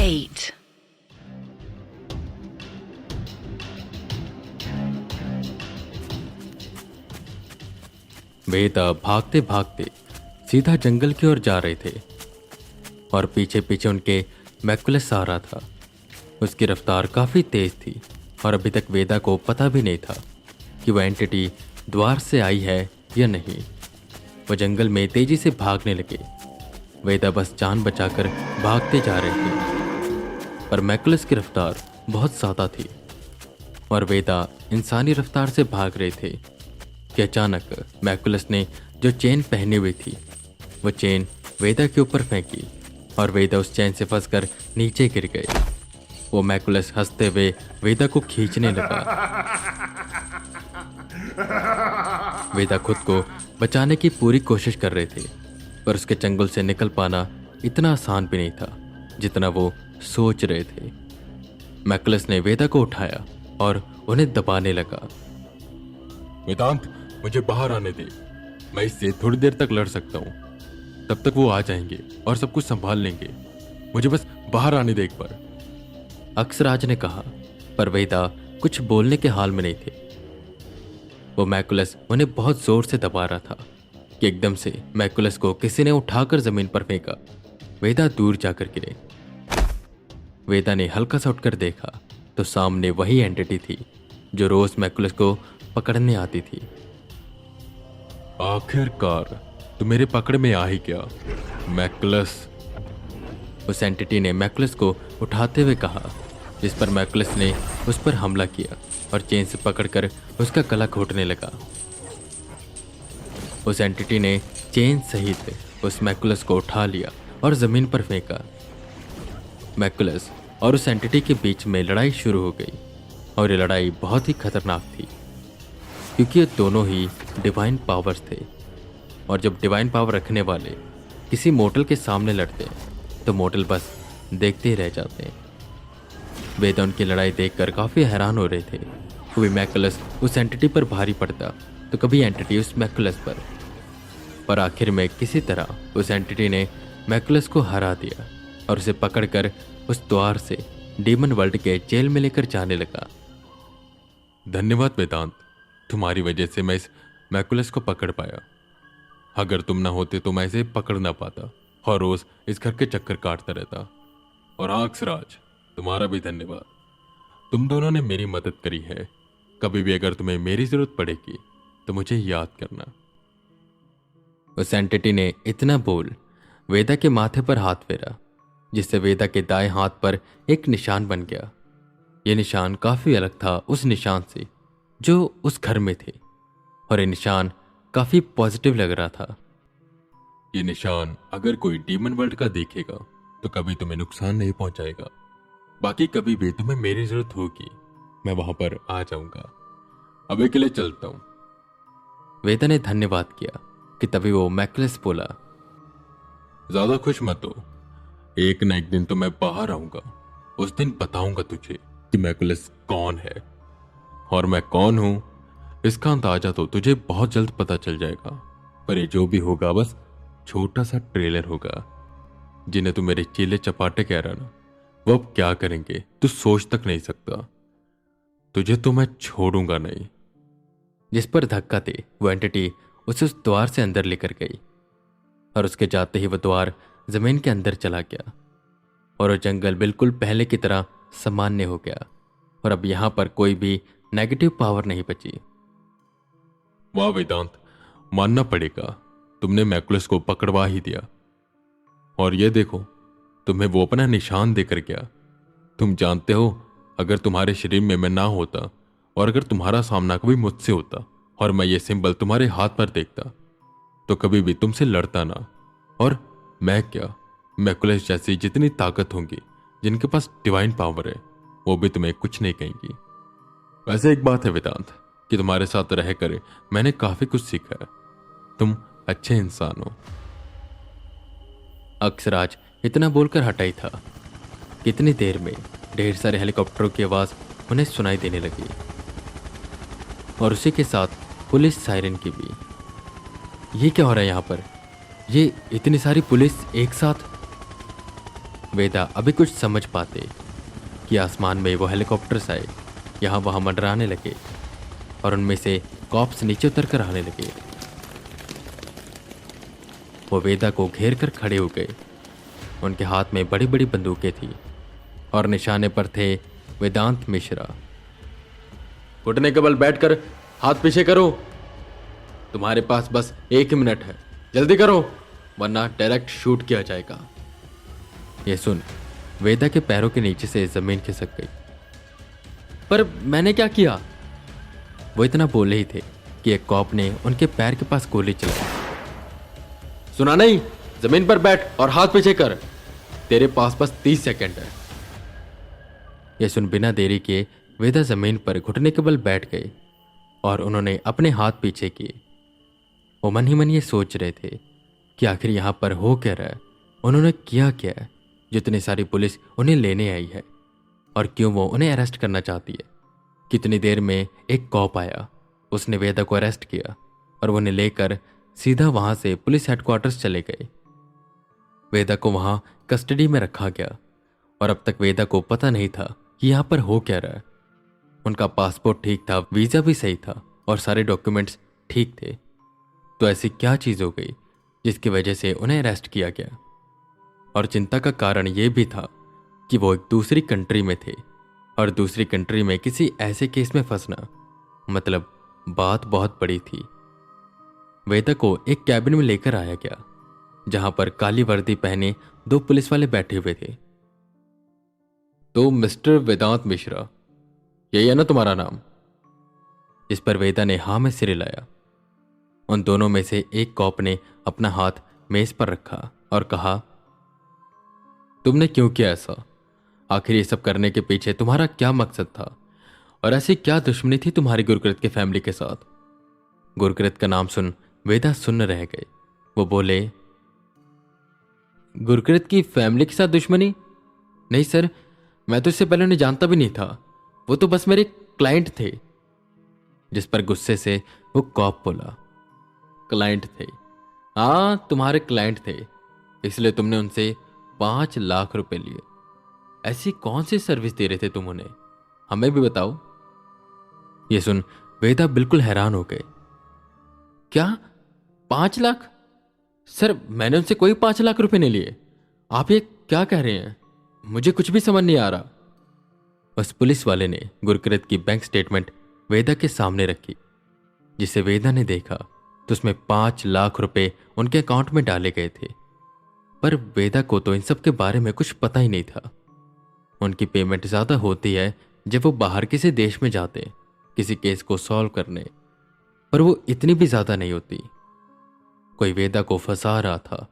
8. वेदा भागते भागते सीधा जंगल की ओर जा रहे थे और पीछे पीछे उनके मैकुलस आ रहा था। उसकी रफ्तार काफ़ी तेज थी और अभी तक वेदा को पता भी नहीं था कि वह एंटिटी द्वार से आई है या नहीं। वह जंगल में तेजी से भागने लगे। वेदा बस जान बचाकर भागते जा रहे थे, पर मैकुलस की रफ्तार बहुत ज़्यादा थी और वेदा इंसानी रफ्तार से भाग रहे थे कि अचानक मैकुलस ने जो चेन पहनी हुई थी वो चेन वेदा के ऊपर फेंकी और वेदा उस चेन से फंसकर नीचे गिर गए। वो मैकुलस हंसते हुए वेदा को खींचने लगा। वेदा खुद को बचाने की पूरी कोशिश कर रहे थे, पर उसके चंगुल से निकल पाना इतना आसान भी नहीं था जितना वो सोच रहे थे। मैकुलस ने वेदा को उठाया और उन्हें दबाने लगा। वेदांत, मुझे बाहर आने दे। मैं इससे थोड़ी देर तक लड़ सकता हूँ। तब तक वो आ जाएंगे और सब कुछ संभाल लेंगे। मुझे बस बाहर आने दे एक बार। अक्षराज ने कहा, पर वेदा कुछ बोलने के हाल में नहीं थे। वो मैकुलस उन्हें बहुत जोर से दबा रहा था कि एकदम से मैकुलस को किसी ने उठाकर जमीन पर फेंका। वेदा दूर जाकर गिरे। वेदा ने हल्का सा उठकर देखा तो सामने वही एंटिटी थी जो रोज मैकुलस को पकड़ने आती थी। आखिरकार तू मेरे पकड़ में आ ही गया, मैकुलस। उस एंटिटी ने मैकुलस को उठाते हुए कहा, जिस पर मैकुलस ने उस पर हमला किया और चेन से पकड़कर उसका गला घोटने लगा। उस एंटिटी ने चेन सहित उस मैकुलस को उठा लिया और जमीन पर फेंका। मैकुलस और उस एंटिटी के बीच में लड़ाई शुरू हो गई और ये लड़ाई बहुत ही खतरनाक थी क्योंकि ये दोनों ही डिवाइन पावर्स थे और जब डिवाइन पावर रखने वाले किसी मोर्टल के सामने लड़ते हैं तो मोर्टल बस देखते ही रह जाते हैं। वेदा उनकी लड़ाई देखकर काफ़ी हैरान हो रहे थे। कभी मैकुलस उस एंटिटी पर भारी पड़ता तो कभी एंटिटी उस मैकुलस पर आखिर में किसी तरह उस एंटिटी ने मैकुलस को हरा दिया और उसे पकड़कर उस द्वार से डीमन वर्ल्ड के जेल में लेकर जाने लगा। धन्यवाद वेदांत, तुम्हारी वजह से मैं इस मैकुलस को पकड़ पाया। अगर तुम ना होते तो मैं इसे पकड़ ना पाता और रोज इस घर के चक्कर काटता रहता। और हाँ अक्षराज, तुम्हारा भी धन्यवाद। तुम दोनों ने मेरी मदद करी है। कभी भी अगर तुम्हें मेरी जरूरत पड़ेगी तो मुझे याद करना। उस एंटिटी ने इतना बोल वेदा के माथे पर हाथ फेरा, जिससे वेदा के दाएं हाथ पर एक निशान बन गया। यह निशान काफी अलग था उस निशान से जो उस घर में थे और यह निशान काफी पॉजिटिव लग रहा था। ये निशान अगर कोई डीमन वर्ल्ड का देखेगा तो कभी तुम्हें नुकसान नहीं पहुंचाएगा। बाकी कभी भी तुम्हें मेरी जरूरत होगी मैं वहां पर आ जाऊंगा। अभी के लिए चलता हूं। वेदा ने धन्यवाद किया कि तभी वो मैकुलस बोला, ज्यादा खुश मत हो, एक ना एक दिन तो मैं बाहर आऊंगा। उस दिन बताऊंगा तुझे कि मैकुलस कौन है और मैं कौन हूं। इसका अंदाजा तो तुझे बहुत जल्द पता चल जाएगा। पर ये जो भी होगा बस छोटा सा ट्रेलर होगा। जिन्हें तू मेरे चीले चपाटे कह रहा ना, वो अब क्या करेंगे तू सोच तक नहीं सकता। तुझे तो मैं छोड़ूंगा नहीं। जिस पर धक्का दे वो एंटिटी उसे उस द्वार से अंदर लेकर गई और उसके जाते ही वो द्वार जमीन के अंदर चला गया और वो जंगल बिल्कुल पहले की तरह सामान्य हो गया और अब यहां पर कोई भी नेगेटिव पावर नहीं बची। वाह वेदांत, मानना पड़ेगा तुमने मैकुलस को पकड़वा ही दिया। और ये देखो, तुम्हें वो अपना निशान देकर गया। तुम जानते हो, अगर तुम्हारे शरीर में मैं ना होता और अगर तुम्हारा सामना कभी मुझसे होता और मैं ये सिंबल तुम्हारे हाथ पर देखता तो कभी भी तुमसे लड़ता ना। और मैं क्या, मैकुलस जैसी जितनी ताकत होंगी जिनके पास डिवाइन पावर है वो भी तुम्हें कुछ नहीं कहेंगी। वैसे एक बात है वेदांत कि तुम्हारे साथ रहकर मैंने काफी कुछ सीखा है। तुम अच्छे इंसान हो। अक्षराज इतना बोलकर हटा ही था। कितनी देर में ढेर सारे हेलीकॉप्टरों की आवाज उन्हें सुनाई देने लगी और उसी के साथ पुलिस सायरन की भी। ये क्या हो रहा है यहाँ पर? ये इतनी सारी पुलिस एक साथ? वेदा अभी कुछ समझ पाते कि आसमान में वो हेलीकॉप्टर्स आए, यहाँ वहाँ मंडराने लगे और उनमें से कॉप्स नीचे उतर कर आने लगे। वो वेदा को घेर कर खड़े हो गए। उनके हाथ में बड़ी बड़ी बंदूकें थी और निशाने पर थे वेदांत मिश्रा। घुटने के बल बैठकर हाथ पीछे करो, तुम्हारे पास बस 1 मिनट है, जल्दी करो वरना डायरेक्ट शूट किया जाएगा। यह सुन वेदा के पैरों के नीचे से जमीन खिसक गई। पर मैंने क्या किया? वो इतना बोले ही थे कि एक कॉप ने उनके पैर के पास गोली चलाई। सुना नहीं, जमीन पर बैठ और हाथ पीछे कर, तेरे पास बस 30 सेकंड है। यह सुन बिना देरी के वेदा जमीन पर घुटने के बल बैठ गए और उन्होंने अपने हाथ पीछे किए। वो मन ही मन ये सोच रहे थे कि आखिर यहां पर हो क्या रहा है, उन्होंने किया क्या है, जितनी सारी पुलिस उन्हें लेने आई है और क्यों वो उन्हें अरेस्ट करना चाहती है। कितनी देर में एक कॉप आया, उसने वेदा को अरेस्ट किया और वो उन्हें लेकर सीधा वहां से पुलिस हेडक्वार्टर्स चले गए। वेदा को वहां कस्टडी में रखा गया और अब तक वेदा को पता नहीं था कि यहां पर हो क्या रहा है। उनका पासपोर्ट ठीक था, वीजा भी सही था और सारे डॉक्यूमेंट्स ठीक थे। तो ऐसी क्या चीज हो गई जिसकी वजह से उन्हें अरेस्ट किया गया? और चिंता का कारण यह भी था कि वो एक दूसरी कंट्री में थे और दूसरी कंट्री में किसी ऐसे केस में फंसना, मतलब बात बहुत बड़ी थी। वेदा को एक कैबिन में लेकर आया गया जहां पर काली वर्दी पहने 2 पुलिस वाले बैठे हुए थे। तो मिस्टर वेदांत मिश्रा, यही है ना तुम्हारा नाम? इस पर वेदा ने हाँ में सिर हिलाया। उन दोनों में से एक कॉप ने अपना हाथ मेज पर रखा और कहा, तुमने क्यों किया ऐसा? आखिर ये सब करने के पीछे तुम्हारा क्या मकसद था और ऐसी क्या दुश्मनी थी तुम्हारी गुरकृत के फैमिली के साथ? गुरकृत का नाम सुन वेदा सुन्न रह गए। वो बोले, गुरकृत की फैमिली के साथ दुश्मनी? नहीं सर, मैं तो इससे पहले उन्हें जानता भी नहीं था, वो तो बस मेरे क्लाइंट थे। जिस पर गुस्से से वो कॉप बोला, क्लाइंट थे? हाँ, तुम्हारे क्लाइंट थे, इसलिए तुमने उनसे 5 लाख रुपए लिए। ऐसी कौन सी सर्विस दे रहे थे तुम उन्हें, हमें भी बताओ। ये सुन वेदा बिल्कुल हैरान हो गए। क्या 5 लाख? सर, मैंने उनसे कोई 5 लाख रुपए नहीं लिए। आप ये क्या कह रहे हैं? मुझे कुछ भी समझ नहीं आ रहा। उस पुलिस वाले ने गुरकृत की बैंक स्टेटमेंट वेदा के सामने रखी, जिसे वेदा ने देखा तो उसमें 5 लाख रुपए उनके अकाउंट में डाले गए थे। पर वेदा को तो इन सब के बारे में कुछ पता ही नहीं था। उनकी पेमेंट ज्यादा होती है जब वो बाहर किसी देश में जाते किसी केस को सॉल्व करने, पर वो इतनी भी ज्यादा नहीं होती। कोई वेदा को फंसा रहा था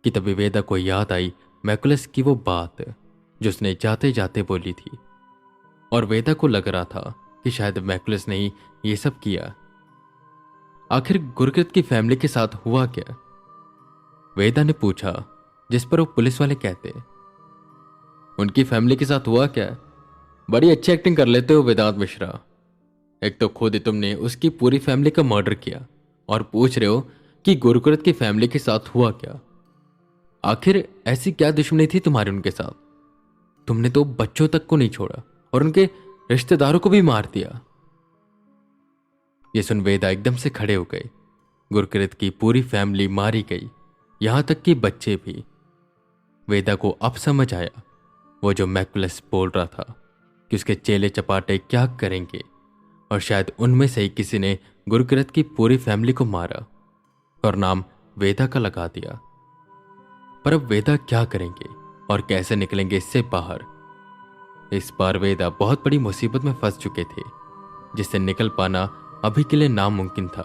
कि तभी वेदा को याद आई मैकुलस की वो बात जो उसने जाते जाते बोली थी, और वेदा को लग रहा था कि शायद मैकुलस ने ही ये सब किया। आखिर गुरकृत की फैमिली के साथ हुआ क्या? वेदा ने पूछा, जिस पर वो पुलिस वाले कहते, उनकी फैमिली के साथ हुआ क्या? बड़ी अच्छी एक्टिंग कर लेते हो वेदांत मिश्रा। एक तो खुद ही तुमने उसकी पूरी फैमिली का मर्डर किया और पूछ रहे हो कि गुरकृत की फैमिली के साथ हुआ क्या? आखिर ऐसी क्या दुश्मनी थी तुम्हारी उनके साथ? तुमने तो बच्चों तक को नहीं छोड़ा और उनके रिश्तेदारों को भी मार दिया। ये सुन वेदा एकदम से खड़े हो गए। गुरकृत की पूरी फैमिली मारी गई, यहां तक कि बच्चे भी। वेदा को अब समझ आया वो जो मैकुलस बोल रहा था कि उसके चेले चपाटे क्या करेंगे, और शायद उनमें से ही किसी ने गुरकृत की पूरी फैमिली को मारा और नाम वेदा का लगा दिया। पर अब वेदा क्या करेंगे और कैसे निकलेंगे इससे बाहर? इस बार वेदा बहुत बड़ी मुसीबत में फंस चुके थे, जिससे निकल पाना अभी के लिए नामुमकिन था।